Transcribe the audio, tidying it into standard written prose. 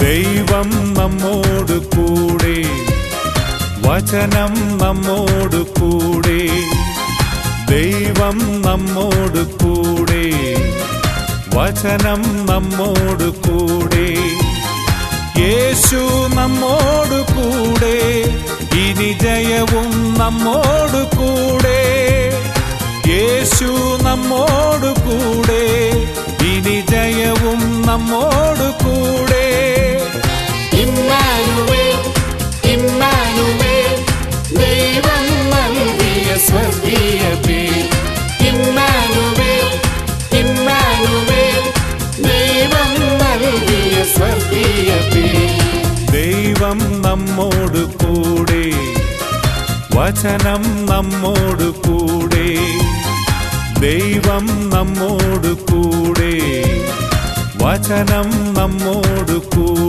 ദൈവം നമ്മോട് കൂടെ, വചനം നമ്മോട് കൂടെ. ദൈവം നമ്മോട് കൂടെ, വചനം നമ്മോട് കൂടെ. യേശു നമ്മോട് കൂടെ, ഇനി ജയവും നമ്മോട് കൂടെ. യേശു നമ്മോട് കൂടെ, ഇനി ജയവും നമ്മോട് കൂടെ. ഇമ്മാനുവേൽ, ഇമ്മാനുവേൽ, ദൈവം നൽകിയ സ്വർഗീയ പേർ. ഇമ്മാനുവേൽ, ഇമ്മാനുവേൽ, ദൈവം നൽകിയ സ്വർഗീയ പേർ. ദൈവം നമ്മോട് കൂടെ, വചനം നമ്മോട് കൂടെ. ദൈവം നമ്മോട് കൂടെ, വചനം നമ്മോട് കൂടെ.